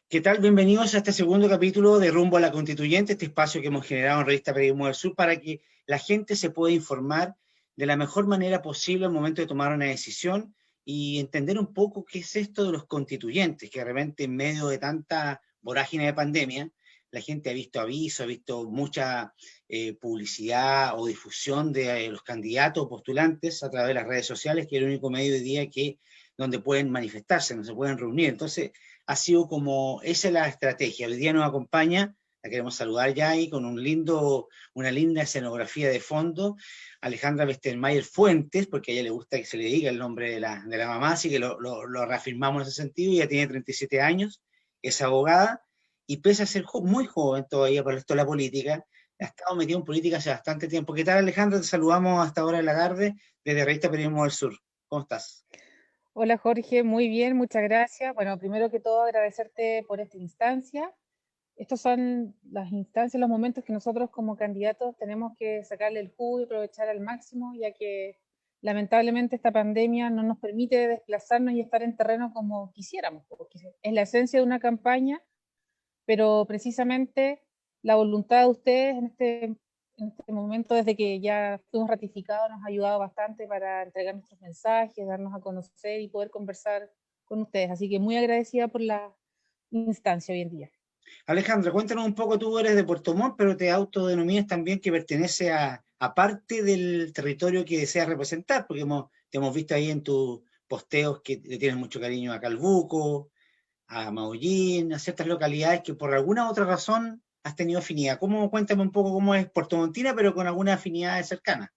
¿Qué tal? Bienvenidos a este segundo capítulo de Rumbo a la Constituyente, este espacio que hemos generado en Revista Periodismo del Sur para que la gente se pueda informar de la mejor manera posible al momento de tomar una decisión y entender un poco qué es esto de los constituyentes, que de repente en medio de tanta vorágine de pandemia, la gente ha visto avisos, ha visto mucha publicidad o difusión de los candidatos o postulantes a través de las redes sociales, que es el único medio hoy día donde pueden manifestarse, donde se pueden reunir. Entonces, ha sido como, esa es la estrategia. Hoy día nos acompaña, la queremos saludar ya ahí con una linda escenografía de fondo, Alejandra Westermayer Fuentes, porque a ella le gusta que se le diga el nombre de la mamá, así que lo reafirmamos en ese sentido. Ella tiene 37 años, es abogada, y pese a ser muy joven todavía para esto de la política, ha estado metida en política hace bastante tiempo. ¿Qué tal, Alejandra? Te saludamos hasta ahora en la tarde desde Revista Periodismo del Sur. ¿Cómo estás? Hola Jorge, muy bien, muchas gracias. Bueno, primero que todo agradecerte por esta instancia. Estos son las instancias, los momentos que nosotros como candidatos tenemos que sacarle el jugo y aprovechar al máximo, ya que lamentablemente esta pandemia no nos permite desplazarnos y estar en terreno como quisiéramos, porque es la esencia de una campaña, pero precisamente la voluntad de ustedes en este momento, desde que ya fuimos ratificados, nos ha ayudado bastante para entregar nuestros mensajes, darnos a conocer y poder conversar con ustedes. Así que muy agradecida por la instancia hoy en día. Alejandra, cuéntanos un poco, tú eres de Puerto Montt, pero te autodenominas también que pertenece a parte del territorio que deseas representar, porque te hemos visto ahí en tus posteos que le tienes mucho cariño a Calbuco, a Maullín, a ciertas localidades que por alguna otra razón has tenido afinidad. Cuéntame un poco cómo es Puerto Montina, pero con alguna afinidad cercana.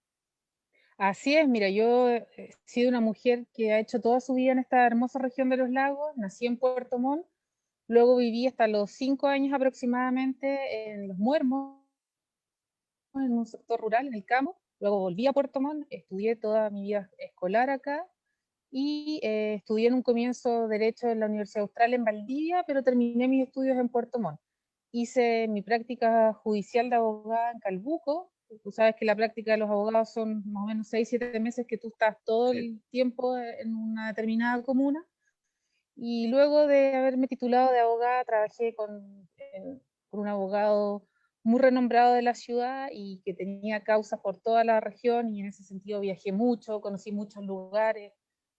Así es, mira, yo he sido una mujer que ha hecho toda su vida en esta hermosa región de los lagos, nací en Puerto Montt, luego viví hasta los 5 años aproximadamente en Los Muermos, en un sector rural, en el campo. Luego volví a Puerto Montt, estudié toda mi vida escolar acá y estudié en un comienzo Derecho en la Universidad Austral en Valdivia, pero terminé mis estudios en Puerto Montt. Hice mi práctica judicial de abogada en Calbuco. Tú sabes que la práctica de los abogados son más o menos 6, 7 meses que tú estás todo Sí. el tiempo en una determinada comuna. Y luego de haberme titulado de abogada, trabajé con un abogado muy renombrado de la ciudad y que tenía causas por toda la región, y en ese sentido viajé mucho, conocí muchos lugares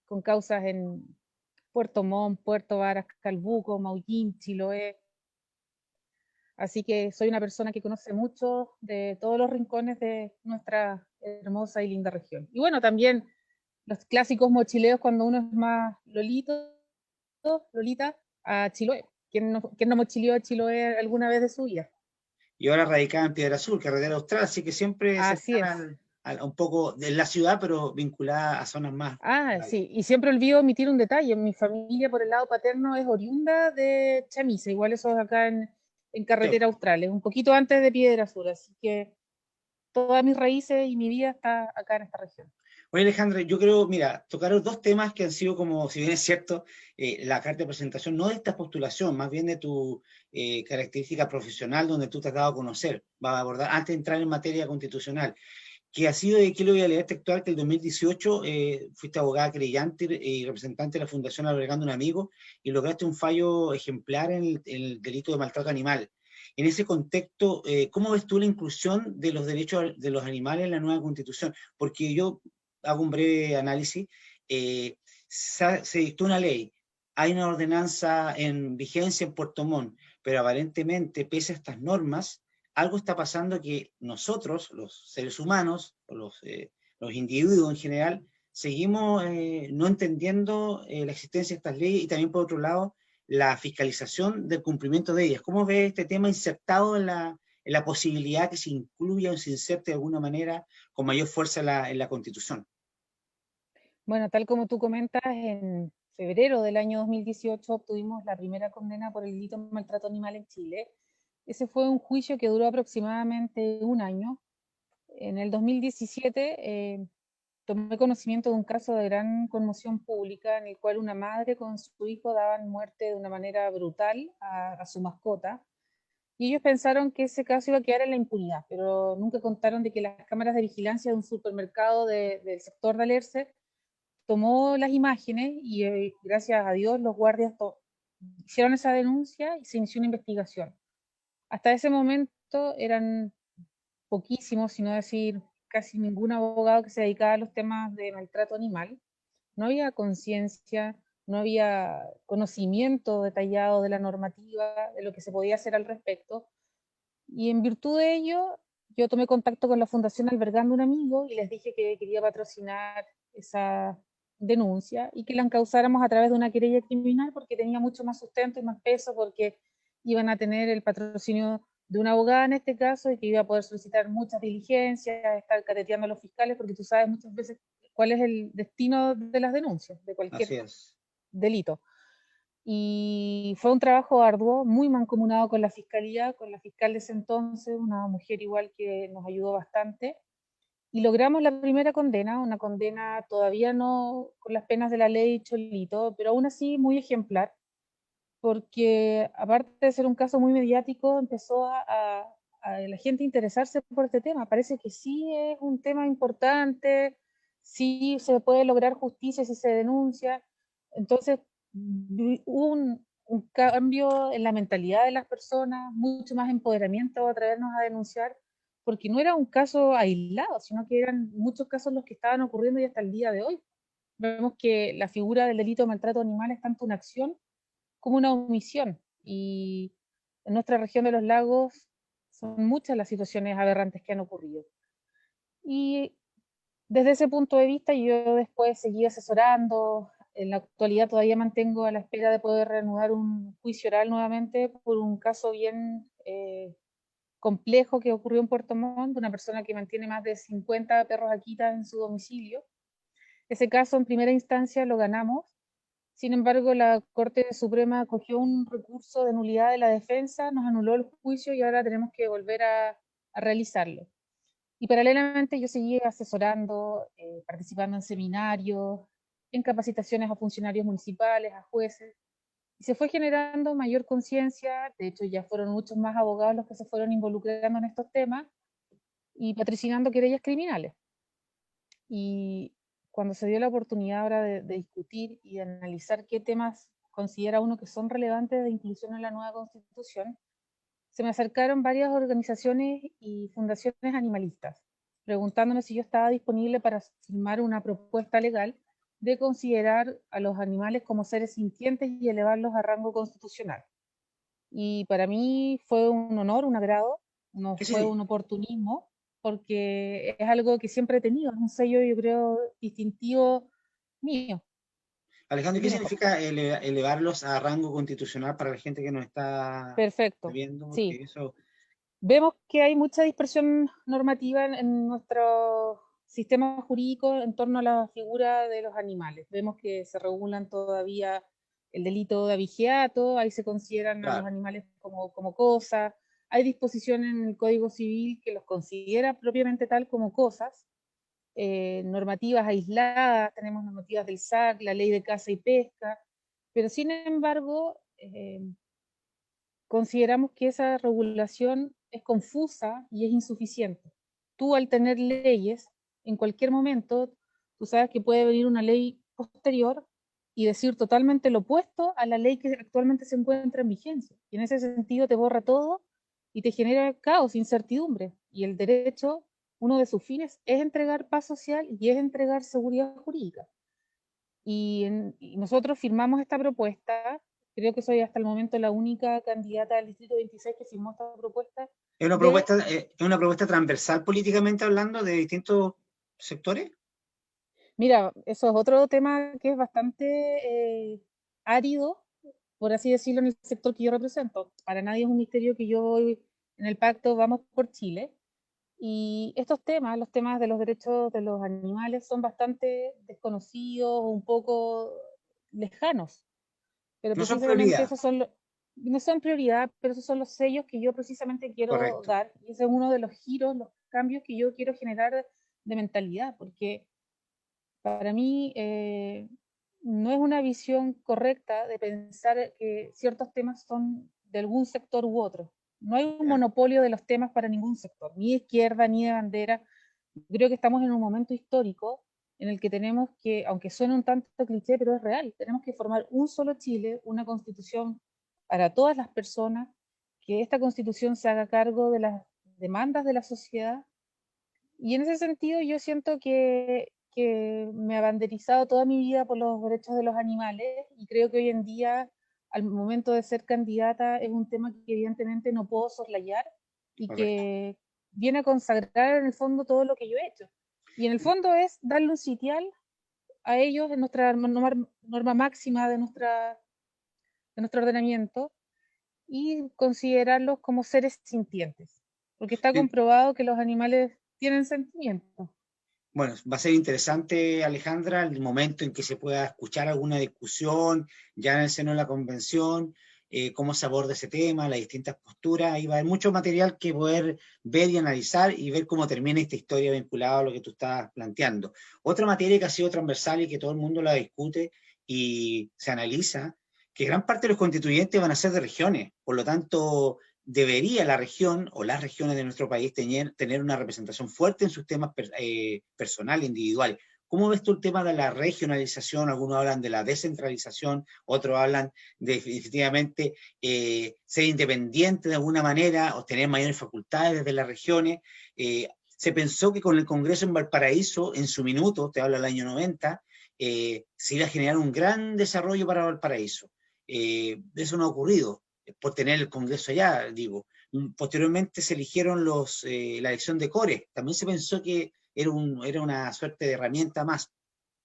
con causas en Puerto Montt, Puerto Varas, Calbuco, Maullín, Chiloé. Así que soy una persona que conoce mucho de todos los rincones de nuestra hermosa y linda región. Y bueno, también los clásicos mochileos cuando uno es más Lolita, a Chiloé. ¿Quién no mochileó a Chiloé alguna vez de su vida? Y ahora radicada en Piedra Azul, carretera austral, así que siempre Así cercana es. un poco de la ciudad, pero vinculada a zonas más Ah, rurales. sí, y siempre olvido omitir un detalle. Mi familia por el lado paterno es oriunda de Chamisa, igual eso es acá en Sí. Carretera Austral, es un poquito antes de Piedra Azul, así que todas mis raíces y mi vida está acá en esta región. Oye, Alejandra, yo creo, mira, tocaron dos temas que han sido como, si bien es cierto, la carta de presentación, no de esta postulación, más bien de tu característica profesional donde tú te has dado a conocer, va a abordar, antes de entrar en materia constitucional, que ha sido, de aquí lo voy a leer textual, que el 2018 fuiste abogada creyente y representante de la Fundación Albergando un Amigo y lograste un fallo ejemplar en el delito de maltrato animal. En ese contexto, ¿cómo ves tú la inclusión de los derechos de los animales en la nueva constitución? Porque yo hago un breve análisis. eh, se dictó una ley, hay una ordenanza en vigencia en Puerto Montt, pero aparentemente, pese a estas normas, algo está pasando que nosotros, los seres humanos, o los individuos en general, seguimos no entendiendo la existencia de estas leyes y también, por otro lado, la fiscalización del cumplimiento de ellas. ¿Cómo ves este tema insertado en la posibilidad que se incluya o se inserte de alguna manera con mayor fuerza en la Constitución? Bueno, tal como tú comentas, en febrero del año 2018 obtuvimos la primera condena por el delito de maltrato animal en Chile. Ese fue un juicio que duró aproximadamente un año. En el 2017 tomé conocimiento de un caso de gran conmoción pública en el cual una madre con su hijo daban muerte de una manera brutal a su mascota. Y ellos pensaron que ese caso iba a quedar en la impunidad, pero nunca contaron de que las cámaras de vigilancia de un supermercado del sector de Alerce tomó las imágenes y gracias a Dios los guardias hicieron esa denuncia y se inició una investigación. Hasta ese momento eran poquísimos, si no decir casi ningún abogado que se dedicaba a los temas de maltrato animal. No había conciencia, no había conocimiento detallado de la normativa, de lo que se podía hacer al respecto. Y en virtud de ello, yo tomé contacto con la Fundación Albergando un Amigo y les dije que quería patrocinar esa denuncia y que la encauzáramos a través de una querella criminal porque tenía mucho más sustento y más peso, porque iban a tener el patrocinio de una abogada en este caso y que iba a poder solicitar muchas diligencias, estar cateteando a los fiscales, porque tú sabes muchas veces cuál es el destino de las denuncias, de cualquier Así es. delito. Y fue un trabajo arduo, muy mancomunado con la fiscalía, con la fiscal de ese entonces, una mujer igual que nos ayudó bastante. Y logramos la primera condena, una condena todavía no con las penas de la ley Cholito, pero aún así muy ejemplar, porque aparte de ser un caso muy mediático, empezó a la gente a interesarse por este tema. Parece que sí es un tema importante, sí se puede lograr justicia si se denuncia. Entonces, hubo un cambio en la mentalidad de las personas, mucho más empoderamiento a atrevernos a denunciar, porque no era un caso aislado, sino que eran muchos casos los que estaban ocurriendo y hasta el día de hoy. Vemos que la figura del delito de maltrato animal es tanto una acción como una omisión. Y en nuestra región de los lagos son muchas las situaciones aberrantes que han ocurrido. Y desde ese punto de vista yo después seguí asesorando. En la actualidad todavía mantengo a la espera de poder reanudar un juicio oral nuevamente por un caso bien complejo que ocurrió en Puerto Montt, de una persona que mantiene más de 50 perros Akita en su domicilio. Ese caso en primera instancia lo ganamos. Sin embargo, la Corte Suprema acogió un recurso de nulidad de la defensa, nos anuló el juicio y ahora tenemos que volver a realizarlo. Y paralelamente yo seguí asesorando, participando en seminarios, en capacitaciones a funcionarios municipales, a jueces, y se fue generando mayor conciencia. De hecho ya fueron muchos más abogados los que se fueron involucrando en estos temas y patrocinando querellas criminales. Y cuando se dio la oportunidad ahora de discutir y de analizar qué temas considera uno que son relevantes de inclusión en la nueva Constitución, se me acercaron varias organizaciones y fundaciones animalistas, preguntándome si yo estaba disponible para firmar una propuesta legal de considerar a los animales como seres sintientes y elevarlos a rango constitucional. Y para mí fue un honor, un agrado, no ¿Qué fue un significa? oportunismo, porque es algo que siempre he tenido, es un sello, yo creo, distintivo mío. Alejandro, ¿qué Dime, Jorge. significa elevarlos a rango constitucional para la gente que nos está Perfecto, viendo? Porque sí. eso, Vemos que hay mucha dispersión normativa en nuestro sistema jurídico en torno a la figura de los animales. Vemos que se regulan todavía el delito de abigeato, ahí se consideran a los claro, animales como cosas. Hay disposiciones en el Código Civil que los considera propiamente tal como cosas. Normativas aisladas, tenemos normativas del SAC, la ley de caza y pesca, pero sin embargo, consideramos que esa regulación es confusa y es insuficiente. Tú al tener leyes, en cualquier momento, tú sabes que puede venir una ley posterior y decir totalmente lo opuesto a la ley que actualmente se encuentra en vigencia. Y en ese sentido te borra todo y te genera caos, incertidumbre. Y el derecho, uno de sus fines es entregar paz social y es entregar seguridad jurídica. Y nosotros firmamos esta propuesta. Creo que soy hasta el momento la única candidata del Distrito 26 que firmó esta propuesta de, es una propuesta transversal políticamente hablando de distintos sectores. mira, eso es otro tema que es bastante árido, por así decirlo, en el sector que yo represento. Para nadie es un misterio que yo voy en el pacto Vamos por Chile. Y estos temas, los temas de los derechos de los animales, son bastante desconocidos, un poco lejanos. Pero No son precisamente prioridad, esos son no son prioridad, pero esos son los sellos que yo precisamente quiero correcto. dar. Y ese es uno de los giros, los cambios que yo quiero generar de mentalidad, porque para mí no es una visión correcta de pensar que ciertos temas son de algún sector u otro. No hay un Ya. monopolio de los temas para ningún sector, ni de izquierda ni de bandera. Creo que estamos en un momento histórico en el que tenemos que, aunque suene un tanto cliché, pero es real, tenemos que formar un solo Chile, una constitución para todas las personas, que esta constitución se haga cargo de las demandas de la sociedad. Y en ese sentido yo siento que me he abanderizado toda mi vida por los derechos de los animales y creo que hoy en día, al momento de ser candidata, es un tema que evidentemente no puedo soslayar y Correcto. que viene a consagrar en el fondo todo lo que yo he hecho. Y en el fondo es darle un sitial a ellos en nuestra norma máxima de nuestro ordenamiento y considerarlos como seres sintientes, porque está Sí. comprobado que los animales tienen sentimientos. Bueno, va a ser interesante, Alejandra, el momento en que se pueda escuchar alguna discusión ya en el seno de la convención, cómo se aborda ese tema, las distintas posturas. Ahí va a haber mucho material que poder ver y analizar y ver cómo termina esta historia vinculada a lo que tú estás planteando. Otra materia que ha sido transversal y que todo el mundo la discute y se analiza, que gran parte de los constituyentes van a ser de regiones, por lo tanto debería la región o las regiones de nuestro país tener una representación fuerte en sus temas personales, individuales. ¿Cómo ves tú el tema de la regionalización? Algunos hablan de la descentralización, otros hablan de definitivamente ser independiente de alguna manera o tener mayores facultades desde las regiones. Se pensó que con el Congreso en Valparaíso, en su minuto, te hablo del año 90, se iba a generar un gran desarrollo para Valparaíso. Eso no ha ocurrido por tener el Congreso allá, digo. Posteriormente se eligieron la elección de core. También se pensó que era una suerte de herramienta más.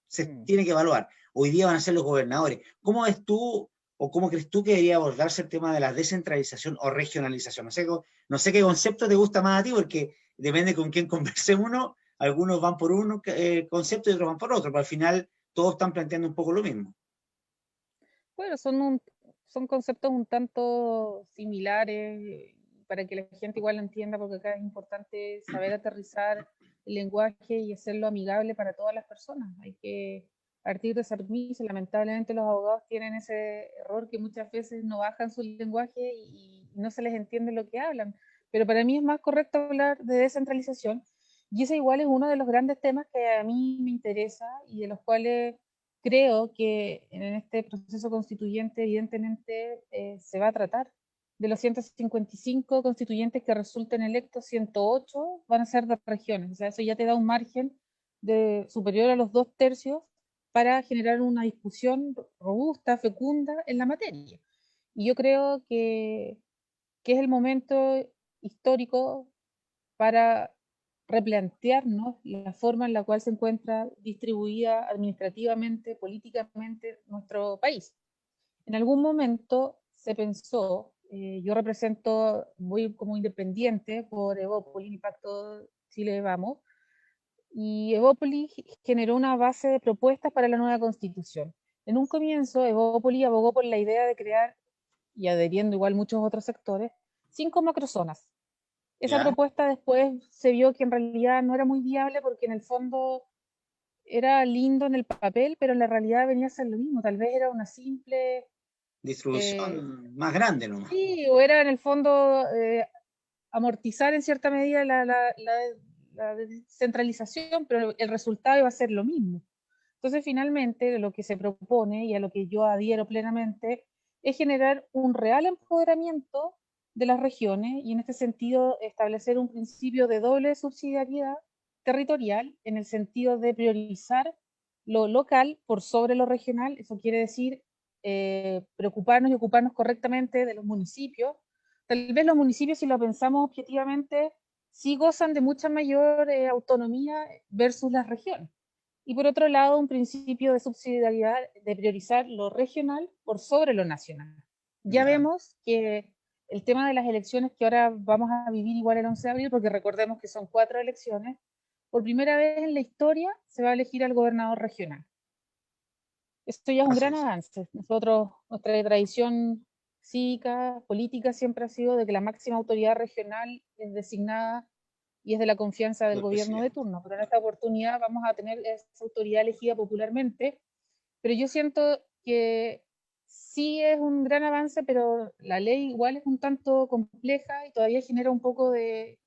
Se tiene que evaluar. Hoy día van a ser los gobernadores. ¿Cómo ves tú o cómo crees tú que debería abordarse el tema de la descentralización o regionalización? No sé qué concepto te gusta más a ti, porque depende con quién converse uno. Algunos van por un concepto y otros van por otro, pero al final todos están planteando un poco lo mismo. Bueno, son conceptos un tanto similares para que la gente igual lo entienda, porque acá es importante saber aterrizar el lenguaje y hacerlo amigable para todas las personas. Hay que partir de esa premisa. Lamentablemente los abogados tienen ese error que muchas veces no bajan su lenguaje y no se les entiende lo que hablan. Pero para mí es más correcto hablar de descentralización y ese igual es uno de los grandes temas que a mí me interesa y de los cuales creo que en este proceso constituyente evidentemente se va a tratar. De los 155 constituyentes que resulten electos, 108 van a ser de regiones. O sea, eso ya te da un margen superior a los 2/3 para generar una discusión robusta, fecunda en la materia. Y yo creo que es el momento histórico para replantearnos la forma en la cual se encuentra distribuida administrativamente, políticamente nuestro país. En algún momento se pensó, yo represento, voy como independiente por Evópolis, Impacto Chile Vamos, y Evópolis generó una base de propuestas para la nueva constitución. En un comienzo, Evópolis abogó por la idea de crear, y adheriendo igual muchos otros sectores, 5 macrozonas. Esa ¿Ya? propuesta después se vio que en realidad no era muy viable porque en el fondo era lindo en el papel, pero en la realidad venía a ser lo mismo. Tal vez era una simple, eh, Distribución más grande nomás. sí, o era en el fondo amortizar en cierta medida la descentralización, pero el resultado iba a ser lo mismo. Entonces, finalmente, lo que se propone y a lo que yo adhiero plenamente es generar un real empoderamiento de las regiones y en este sentido establecer un principio de doble subsidiariedad territorial en el sentido de priorizar lo local por sobre lo regional. Eso quiere decir preocuparnos y ocuparnos correctamente de los municipios. Tal vez los municipios, si lo pensamos objetivamente, sí gozan de mucha mayor autonomía versus las regiones. Y por otro lado, un principio de subsidiariedad de priorizar lo regional por sobre lo nacional. Ya ¿Ya? vemos que el tema de las elecciones que ahora vamos a vivir igual el 11 de abril, porque recordemos que son 4 elecciones, por primera vez en la historia se va a elegir al gobernador regional. Esto ya es un Así gran es. avance. Nosotros, nuestra tradición cívica, política, siempre ha sido de que la máxima autoridad regional es designada y es de la confianza del Del gobierno de presidente. turno. Pero en esta oportunidad vamos a tener esa autoridad elegida popularmente. Pero yo siento que sí es un gran avance, pero la ley igual es un tanto compleja y todavía genera un poco de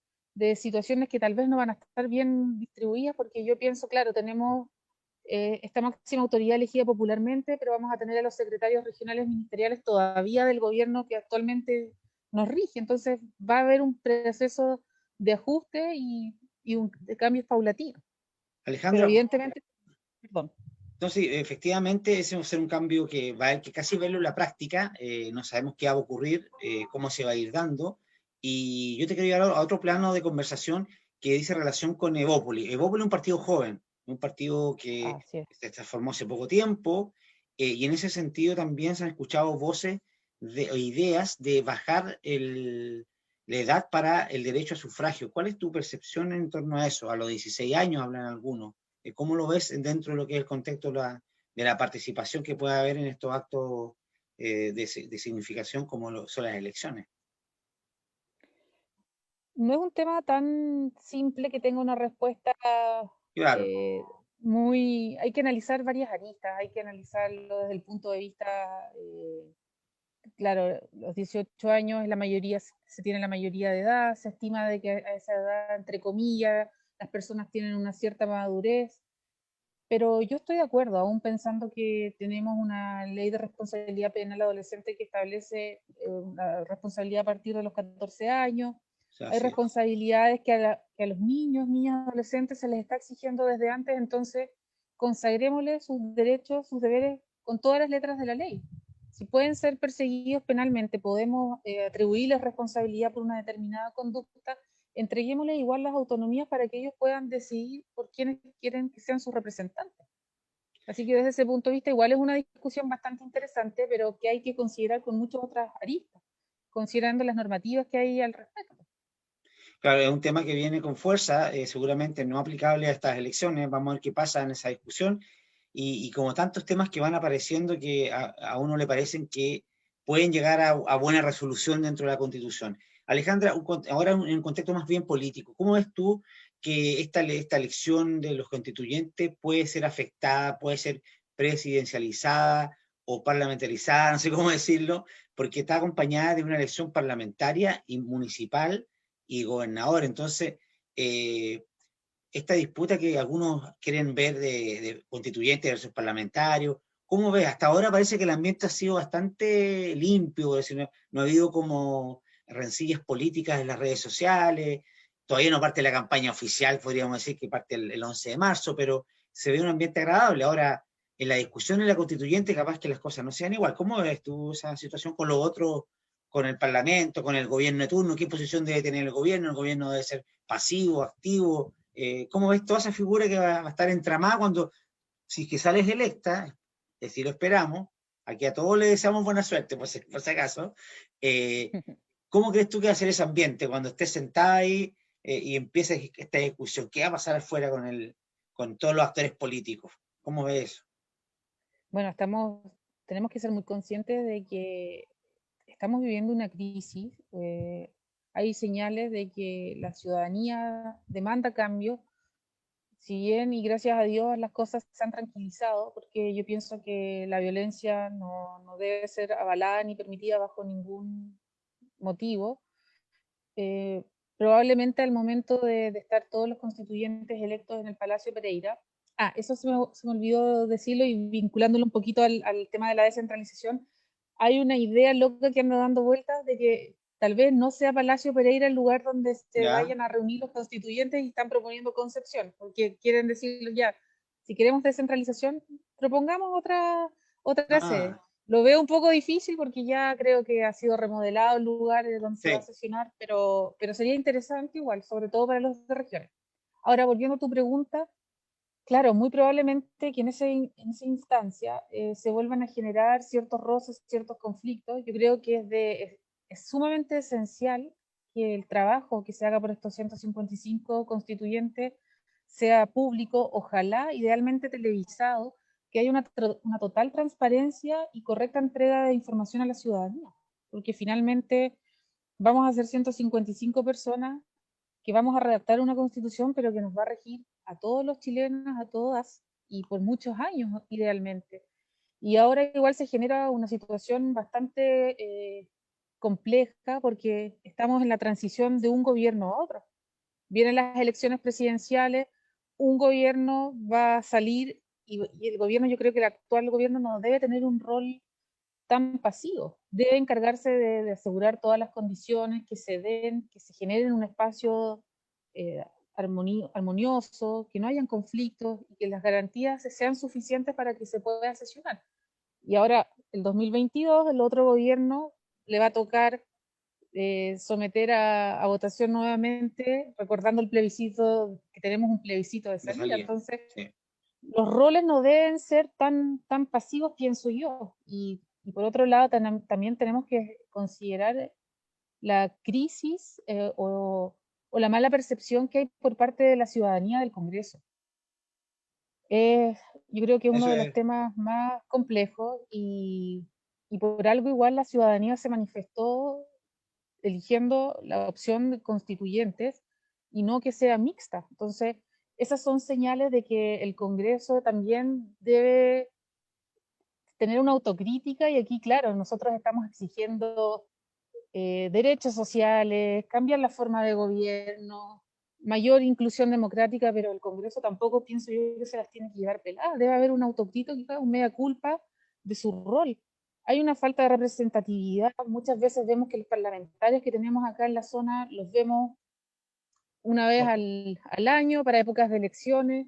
situaciones que tal vez no van a estar bien distribuidas, porque yo pienso, claro, tenemos esta máxima autoridad elegida popularmente, pero vamos a tener a los secretarios regionales ministeriales todavía del gobierno que actualmente nos rige. Entonces va a haber un proceso de ajuste y de cambios paulatinos. Pero Alejandra, evidentemente, perdón. entonces, efectivamente, ese va a ser un cambio que va a haber que casi verlo en la práctica, no sabemos qué va a ocurrir, cómo se va a ir dando, y yo te quería llevar a otro plano de conversación que dice relación con Evópoli. Evópoli es un partido joven, un partido que Así es. se transformó hace poco tiempo, y en ese sentido también se han escuchado voces o ideas de bajar la edad para el derecho a sufragio. ¿Cuál es tu percepción en torno a eso? A los 16 años hablan algunos. ¿Cómo lo ves dentro de lo que es el contexto de la participación que puede haber en estos actos de significación como son las elecciones? No es un tema tan simple que tenga una respuesta Claro, eh, muy... Hay que analizar varias aristas, hay que analizarlo desde el punto de vista, claro, los 18 años es la mayoría, se tiene la mayoría de edad, se estima de que a esa edad, entre comillas, las personas tienen una cierta madurez, pero yo estoy de acuerdo, aún pensando que tenemos una ley de responsabilidad penal adolescente que establece una responsabilidad a partir de los 14 años. o sea, Hay sí. responsabilidades que a los niños, niñas, adolescentes se les está exigiendo desde antes, entonces consagrémosles sus derechos, sus deberes con todas las letras de la ley. Si pueden ser perseguidos penalmente, podemos atribuirles responsabilidad por una determinada conducta, entreguémosles igual las autonomías para que ellos puedan decidir por quiénes quieren que sean sus representantes. Así que desde ese punto de vista igual es una discusión bastante interesante, pero que hay que considerar con muchas otras aristas, considerando las normativas que hay al respecto. Claro, es un tema que viene con fuerza, seguramente no aplicable a estas elecciones. Vamos a ver qué pasa en esa discusión. Y como tantos temas que van apareciendo que a uno le parecen que pueden llegar a buena resolución dentro de la Constitución. Alejandra, ahora en un contexto más bien político, ¿cómo ves tú que esta elección de los constituyentes puede ser afectada, puede ser presidencializada o parlamentarizada, no sé cómo decirlo, porque está acompañada de una elección parlamentaria y municipal y gobernador? Entonces, eh, esta disputa que algunos quieren ver de constituyentes versus parlamentarios, ¿cómo ves? Hasta ahora parece que el ambiente ha sido bastante limpio, es decir, no ha habido como rencillas políticas en las redes sociales, todavía no parte la campaña oficial, podríamos decir que parte el 11 de marzo, pero se ve un ambiente agradable. Ahora, en la discusión en la constituyente, capaz que las cosas no sean igual. ¿Cómo ves tú esa situación con los otros, con el Parlamento, con el gobierno de turno? ¿Qué posición debe tener el gobierno? ¿El gobierno debe ser pasivo, activo? ¿Cómo ves toda esa figura que va a estar entramada cuando, si es que sales electa, es decir, lo esperamos, aquí a todos les deseamos buena suerte, por si acaso, eh, ¿cómo crees tú que va a ser ese ambiente cuando estés sentada ahí y empieces esta discusión? ¿Qué va a pasar afuera con todos los actores políticos? ¿Cómo ves eso? Bueno, tenemos que ser muy conscientes de que estamos viviendo una crisis. Hay señales de que la ciudadanía demanda cambio. Si bien y gracias a Dios las cosas se han tranquilizado, porque yo pienso que la violencia no debe ser avalada ni permitida bajo ningún motivo, eh, probablemente al momento de estar todos los constituyentes electos en el Palacio Pereira, eso se me olvidó decirlo y vinculándolo un poquito al tema de la descentralización, hay una idea loca que anda dando vueltas de que tal vez no sea Palacio Pereira el lugar donde se ¿Ya? vayan a reunir los constituyentes y están proponiendo Concepción, porque quieren decir ya, si queremos descentralización, propongamos otra sede. Ah, Lo veo un poco difícil porque ya creo que ha sido remodelado el lugar donde se va a sí, sesionar, pero sería interesante igual, sobre todo para los de regiones. Ahora, volviendo a tu pregunta, claro, muy probablemente que en esa instancia se vuelvan a generar ciertos roces, ciertos conflictos. Yo creo que es sumamente esencial que el trabajo que se haga por estos 155 constituyentes sea público, ojalá idealmente televisado, que haya una total transparencia y correcta entrega de información a la ciudadanía, porque finalmente vamos a ser 155 personas que vamos a redactar una constitución, pero que nos va a regir a todos los chilenos, a todas, y por muchos años, idealmente. Y ahora igual se genera una situación bastante compleja porque estamos en la transición de un gobierno a otro. Vienen las elecciones presidenciales, un gobierno va a salir y el gobierno, yo creo que el actual gobierno no debe tener un rol tan pasivo, debe encargarse de asegurar todas las condiciones que se den, que se generen un espacio eh, armonioso, que no hayan conflictos y que las garantías sean suficientes para que se pueda sesionar. Y ahora, el 2022, el otro gobierno le va a tocar someter a votación nuevamente, recordando el plebiscito, que tenemos un plebiscito de De salida. salida. Entonces, Sí. los roles no deben ser tan pasivos, pienso yo. Y por otro lado, también tenemos que considerar la crisis o la mala percepción que hay por parte de la ciudadanía del Congreso. Yo creo que es uno Eso de los es, temas más complejos y por algo igual la ciudadanía se manifestó eligiendo la opción de constituyentes y no que sea mixta. Entonces, esas son señales de que el Congreso también debe tener una autocrítica y aquí, claro, nosotros estamos exigiendo derechos sociales, cambiar la forma de gobierno, mayor inclusión democrática, pero el Congreso tampoco pienso yo que se las tiene que llevar peladas. Debe haber una autocrítica, un mea culpa de su rol. Hay una falta de representatividad. Muchas veces vemos que los parlamentarios que tenemos acá en la zona los vemos una vez al año para épocas de elecciones.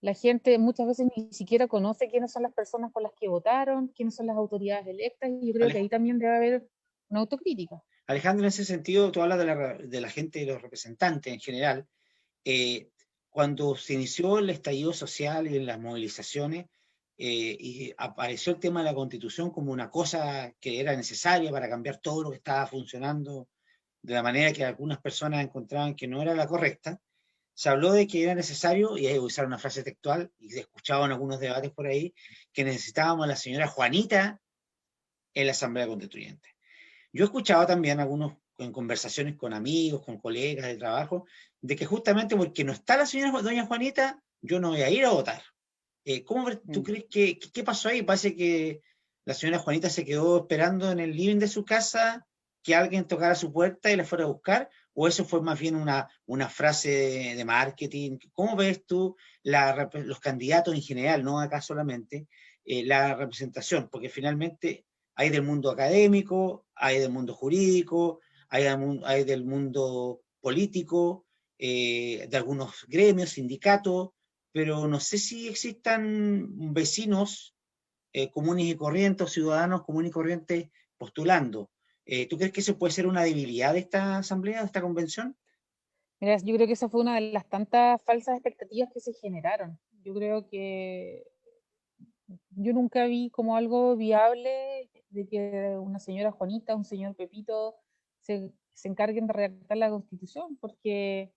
La gente muchas veces ni siquiera conoce quiénes son las personas por las que votaron, quiénes son las autoridades electas, y yo creo que ahí también debe haber una autocrítica. Alejandro, en ese sentido, tú hablas de la gente, de los representantes en general. Eh, Cuando se inició el estallido social y las movilizaciones, y apareció el tema de la Constitución como una cosa que era necesaria para cambiar todo lo que estaba funcionando de la manera que algunas personas encontraban que no era la correcta, se habló de que era necesario, y hay que usar una frase textual, y se escuchaban algunos debates por ahí, que necesitábamos a la señora Juanita en la Asamblea Constituyente. Yo he escuchado también algunos en conversaciones con amigos, con colegas de trabajo, de que justamente porque no está la señora doña Juanita, yo no voy a ir a votar. ¿Tú Mm. crees que qué pasó ahí? Parece que la señora Juanita se quedó esperando en el living de su casa que alguien tocara su puerta y la fuera a buscar, o eso fue más bien una frase de marketing. ¿Cómo ves tú los candidatos en general, no acá solamente, la representación? Porque finalmente hay del mundo académico, hay del mundo jurídico, hay del mundo político, de algunos gremios, sindicatos, pero no sé si existan vecinos comunes y corrientes, ciudadanos comunes y corrientes postulando. ¿Tú crees que eso puede ser una debilidad de esta asamblea, de esta convención? Mira, yo creo que esa fue una de las tantas falsas expectativas que se generaron. Yo creo que yo nunca vi como algo viable de que una señora Juanita, un señor Pepito se encarguen de redactar la Constitución, porque,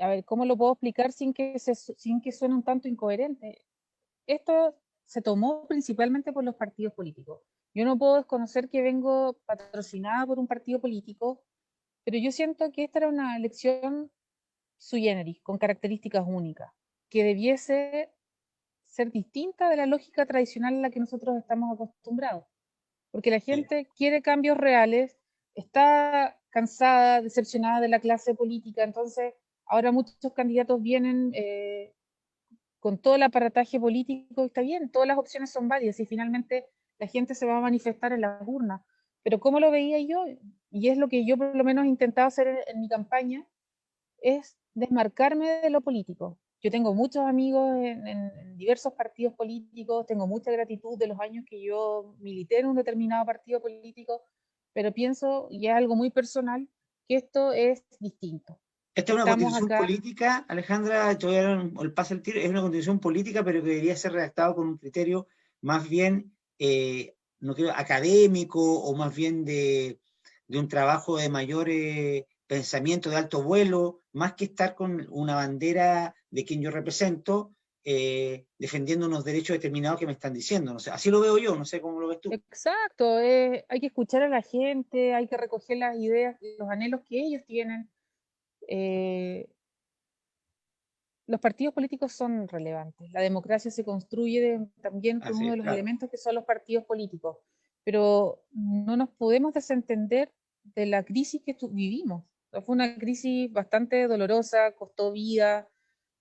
a ver, ¿cómo lo puedo explicar sin que suene un tanto incoherente? Esto se tomó principalmente por los partidos políticos. Yo no puedo desconocer que vengo patrocinada por un partido político, pero yo siento que esta era una elección sui generis, con características únicas, que debiese ser distinta de la lógica tradicional a la que nosotros estamos acostumbrados. Porque la Sí. gente quiere cambios reales, está cansada, decepcionada de la clase política, entonces ahora muchos candidatos vienen con todo el aparataje político, está bien, todas las opciones son válidas y finalmente la gente se va a manifestar en las urnas. Pero ¿cómo lo veía yo? Y es lo que yo por lo menos intentaba hacer en mi campaña, es desmarcarme de lo político. Yo tengo muchos amigos en diversos partidos políticos, tengo mucha gratitud de los años que yo milité en un determinado partido político, pero pienso, y es algo muy personal, que esto es distinto. Esta es una Estamos constitución acá, política, Alejandra, te voy a dar el pase al tiro, es una constitución política, pero que debería ser redactado con un criterio más bien, no creo, académico o más bien de un trabajo de mayor pensamiento de alto vuelo, más que estar con una bandera de quien yo represento, defendiendo unos derechos determinados que me están diciendo. No sé, así lo veo yo, no sé cómo lo ves tú. exacto, hay que escuchar a la gente, hay que recoger las ideas, los anhelos que ellos tienen. Eh, los partidos políticos son relevantes. La democracia se construye también con Así uno de es, los claro. elementos que son los partidos políticos, pero no nos podemos desentender de la crisis que vivimos. Fue una crisis bastante dolorosa, costó vida,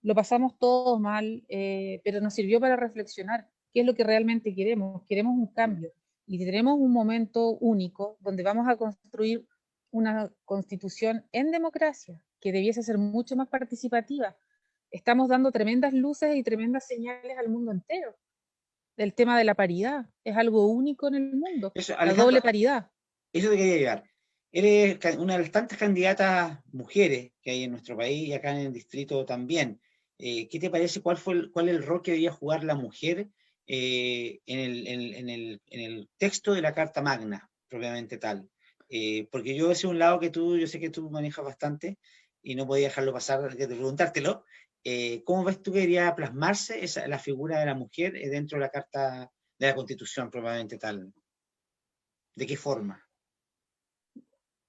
lo pasamos todos mal, pero nos sirvió para reflexionar qué es lo que realmente queremos. Queremos un cambio y tenemos un momento único donde vamos a construir una constitución en democracia que debiese ser mucho más participativa. Estamos dando tremendas luces y tremendas señales al mundo entero. El tema de la paridad es algo único en el mundo, Eso, la Alejandro, doble paridad. eso te quería llegar. Eres una de las tantas candidatas mujeres que hay en nuestro país y acá en el distrito también. ¿Qué te parece? ¿Cuál es el rol que debería jugar la mujer en el texto de la Carta Magna, propiamente tal? Porque yo ese es un lado que yo sé que tú manejas bastante y no podía dejarlo pasar de preguntártelo. ¿Cómo ves tú que debería plasmarse la figura de la mujer dentro de la Carta de la Constitución, propiamente tal? ¿De qué forma?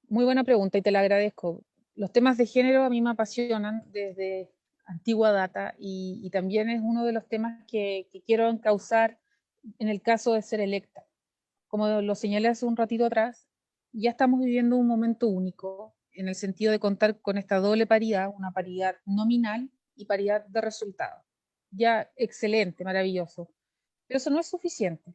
Muy buena pregunta y te la agradezco. Los temas de género a mí me apasionan desde antigua data y también es uno de los temas que quiero encauzar en el caso de ser electa. Como lo señalé hace un ratito atrás, ya estamos viviendo un momento único en el sentido de contar con esta doble paridad, una paridad nominal y paridad de resultados. Ya excelente, maravilloso. Pero eso no es suficiente.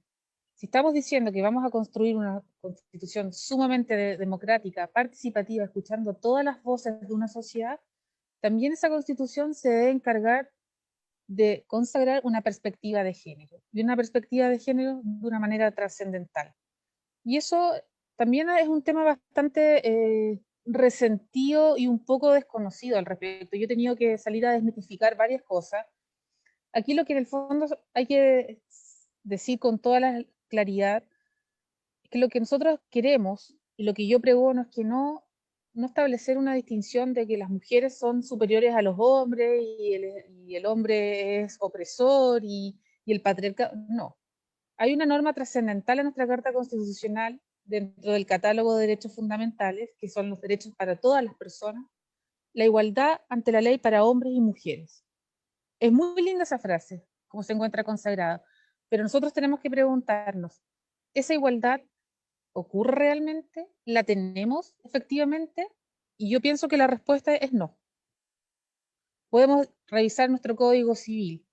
Si estamos diciendo que vamos a construir una constitución sumamente democrática, participativa, escuchando todas las voces de una sociedad, también esa constitución se debe encargar de consagrar una perspectiva de género, y una perspectiva de género de una manera trascendental. Y eso también es un tema bastante resentido y un poco desconocido al respecto. Yo he tenido que salir a desmitificar varias cosas. Aquí lo que en el fondo hay que decir con toda la claridad es que lo que nosotros queremos y lo que yo pregono es que no establecer una distinción de que las mujeres son superiores a los hombres y el hombre es opresor y el patriarcado. No. Hay una norma trascendental en nuestra Carta Constitucional dentro del catálogo de derechos fundamentales, que son los derechos para todas las personas, la igualdad ante la ley para hombres y mujeres. Es muy linda esa frase, como se encuentra consagrada, pero nosotros tenemos que preguntarnos, ¿esa igualdad ocurre realmente? ¿La tenemos efectivamente? Y yo pienso que la respuesta es no. Podemos revisar nuestro Código Civil.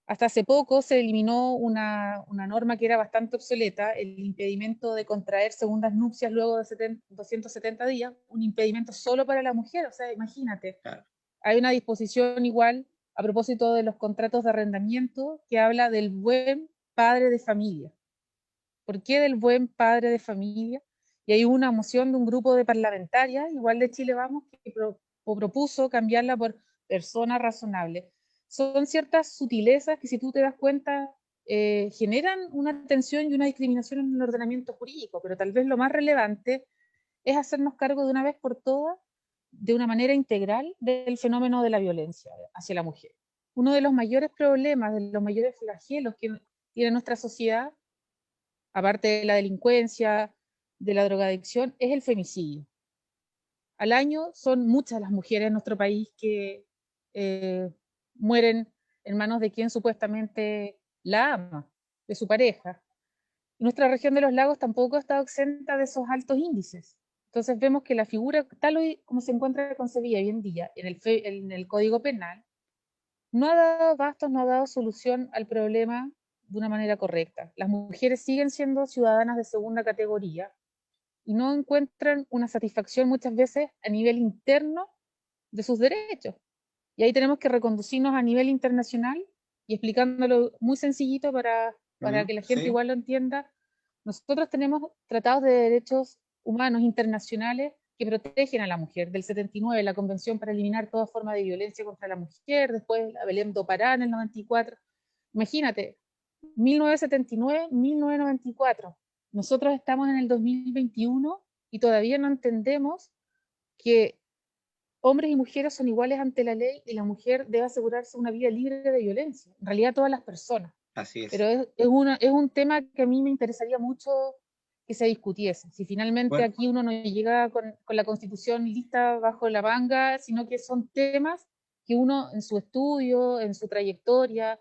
Hasta hace poco se eliminó una norma que era bastante obsoleta, el impedimento de contraer segundas nupcias luego de 270 días, un impedimento solo para la mujer. O sea, imagínate, Claro. hay una disposición igual a propósito de los contratos de arrendamiento que habla del buen padre de familia. ¿Por qué del buen padre de familia? Y hay una moción de un grupo de parlamentarias, igual de Chile Vamos, que propuso cambiarla por persona razonable. Son ciertas sutilezas que, si tú te das cuenta, generan una tensión y una discriminación en el ordenamiento jurídico, pero tal vez lo más relevante es hacernos cargo de una vez por todas, de una manera integral, del fenómeno de la violencia hacia la mujer. Uno de los mayores problemas, de los mayores flagelos que tiene nuestra sociedad, aparte de la delincuencia, de la drogadicción, es el femicidio. Al año son muchas las mujeres en nuestro país que eh, mueren en manos de quien supuestamente la ama, de su pareja. Y nuestra región de los lagos tampoco ha estado exenta de esos altos índices. Entonces vemos que la figura, tal hoy como se encuentra concebida hoy en día en el Código Penal, no ha dado bastos, no ha dado solución al problema de una manera correcta. Las mujeres siguen siendo ciudadanas de segunda categoría y no encuentran una satisfacción muchas veces a nivel interno de sus derechos. Y ahí tenemos que reconducirnos a nivel internacional y explicándolo muy sencillito para que la gente Sí. igual lo entienda. Nosotros tenemos tratados de derechos humanos internacionales que protegen a la mujer. Del 79, la Convención para eliminar toda forma de violencia contra la mujer, después la Belém do Pará en el 94. Imagínate, 1979, 1994. Nosotros estamos en el 2021 y todavía no entendemos que hombres y mujeres son iguales ante la ley y la mujer debe asegurarse una vida libre de violencia. En realidad todas las personas. Así Pero es. es un tema que a mí me interesaría mucho que se discutiese. Si finalmente Bueno, aquí uno no llega con la constitución lista bajo la manga, sino que son temas que uno en su estudio, en su trayectoria,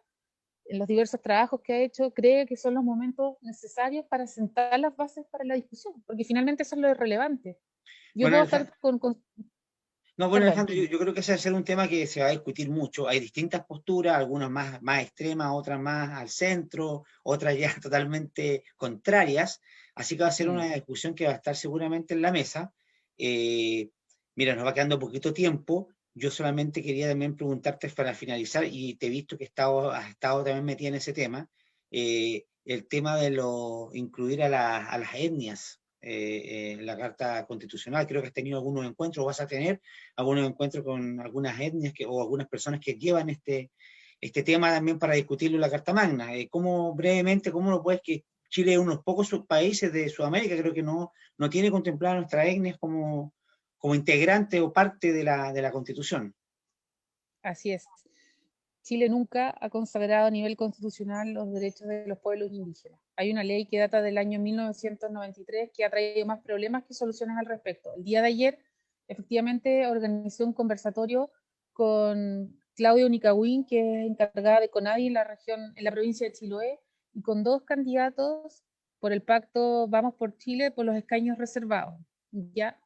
en los diversos trabajos que ha hecho, cree que son los momentos necesarios para sentar las bases para la discusión, porque finalmente eso es lo relevante. Yo bueno, puedo estar No, bueno, Perdón. Alejandro, yo creo que ese va a ser un tema que se va a discutir mucho. Hay distintas posturas, algunas más extremas, otras más al centro, otras ya totalmente contrarias. Así que va a ser Mm. una discusión que va a estar seguramente en la mesa. Eh, Mira, nos va quedando poquito tiempo. Yo solamente quería también preguntarte para finalizar, y te he visto que has estado también metida en ese tema, el tema de incluir a las etnias en la Carta Constitucional. Creo que has tenido algunos encuentros, vas a tener algunos encuentros con algunas etnias o algunas personas que llevan este tema también para discutirlo en la Carta Magna. ¿Cómo brevemente, cómo lo puedes que Chile es uno de los pocos países de Sudamérica, creo que no tiene contemplada nuestras etnias como integrante o parte de la Constitución? Así es. Chile nunca ha consagrado a nivel constitucional los derechos de los pueblos indígenas. Hay una ley que data del año 1993 que ha traído más problemas que soluciones al respecto. El día de ayer, efectivamente, organizé un conversatorio con Claudia Unicagüín, que es encargada de CONADI en la región, en la provincia de Chiloé, y con dos candidatos por el pacto Vamos por Chile por los escaños reservados. ¿Ya?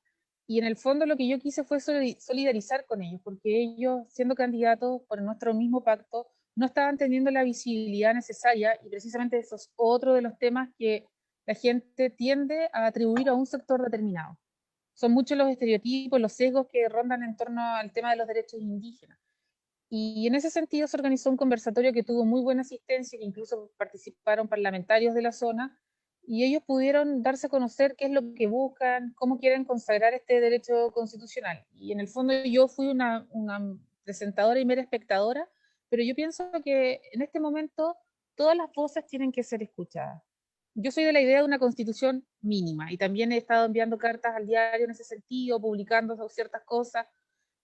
Y en el fondo lo que yo quise fue solidarizar con ellos, porque ellos, siendo candidatos por nuestro mismo pacto, no estaban teniendo la visibilidad necesaria, y precisamente eso es otro de los temas que la gente tiende a atribuir a un sector determinado. Son muchos los estereotipos, los sesgos que rondan en torno al tema de los derechos indígenas. Y en ese sentido se organizó un conversatorio que tuvo muy buena asistencia, que incluso participaron parlamentarios de la zona, y ellos pudieron darse a conocer qué es lo que buscan, cómo quieren consagrar este derecho constitucional. Y en el fondo yo fui una presentadora y mera espectadora, pero yo pienso que en este momento todas las voces tienen que ser escuchadas. Yo soy de la idea de una constitución mínima, y también he estado enviando cartas al diario en ese sentido, publicando ciertas cosas,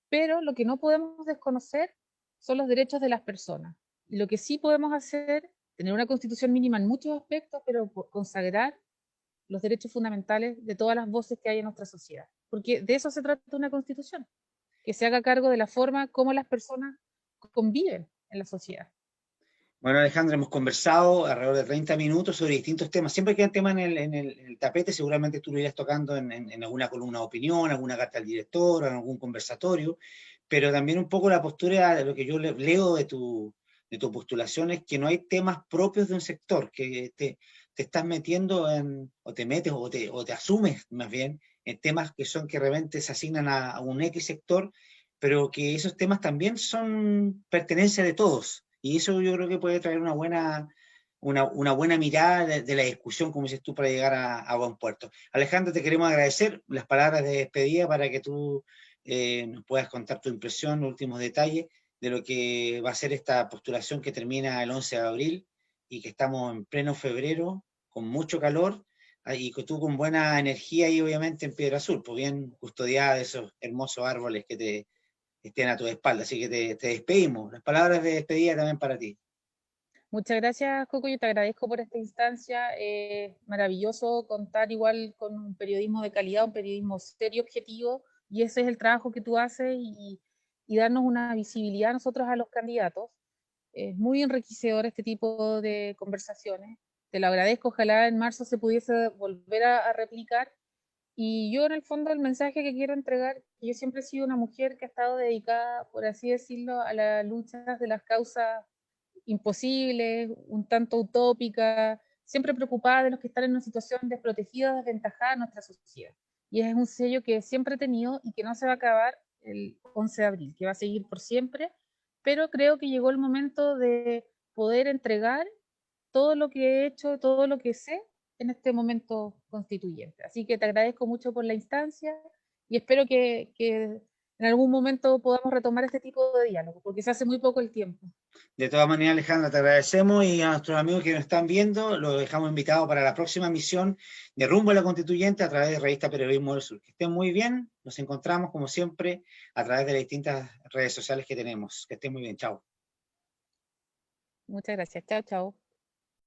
pero lo que no podemos desconocer son los derechos de las personas. Y lo que sí podemos hacer, tener una constitución mínima en muchos aspectos, pero consagrar los derechos fundamentales de todas las voces que hay en nuestra sociedad. Porque de eso se trata una constitución, que se haga cargo de la forma como las personas conviven en la sociedad. Bueno, Alejandra, hemos conversado alrededor de 30 minutos sobre distintos temas. Siempre quedan temas en el tapete, seguramente tú lo irás tocando en alguna columna de opinión, alguna carta al director, en algún conversatorio, pero también un poco la postura de lo que yo leo de tu postulación es que no hay temas propios de un sector, que te estás metiendo o te metes o te asumes más bien en temas que de repente se asignan a un X sector, pero que esos temas también son pertenencia de todos. Y eso yo creo que puede traer una buena mirada de la discusión, como dices tú, para llegar a buen puerto. Alejandro, te queremos agradecer las palabras de despedida para que tú nos puedas contar tu impresión, los últimos detalles de lo que va a ser esta postulación que termina el 11 de abril y que estamos en pleno febrero, con mucho calor, y que tú con buena energía y obviamente en Piedra Azul, pues bien custodiada de esos hermosos árboles que te estén a tu espalda. Así que te despedimos. Las palabras de despedida también para ti. Muchas gracias, Coco. Yo te agradezco por esta instancia. Maravilloso contar igual con un periodismo de calidad, un periodismo serio, objetivo, y ese es el trabajo que tú haces, y darnos una visibilidad a nosotros, a los candidatos. Es muy enriquecedor este tipo de conversaciones. Te lo agradezco. Ojalá en marzo se pudiese volver a replicar. Y yo en el fondo el mensaje que quiero entregar, yo siempre he sido una mujer que ha estado dedicada, por así decirlo, a la lucha de las causas imposibles, un tanto utópicas, siempre preocupada de los que están en una situación desprotegida, desventajada en nuestra sociedad. Y es un sello que siempre he tenido y que no se va a acabar el 11 de abril, que va a seguir por siempre, pero creo que llegó el momento de poder entregar todo lo que he hecho, todo lo que sé en este momento constituyente. Así que te agradezco mucho por la instancia, y espero que en algún momento podamos retomar este tipo de diálogo, porque se hace muy poco el tiempo. De todas maneras, Alejandra, te agradecemos y a nuestros amigos que nos están viendo, los dejamos invitados para la próxima misión de Rumbo a la Constituyente a través de Revista Periodismo del Sur. Que estén muy bien, nos encontramos como siempre a través de las distintas redes sociales que tenemos. Que estén muy bien, chao. Muchas gracias. Chao, chao.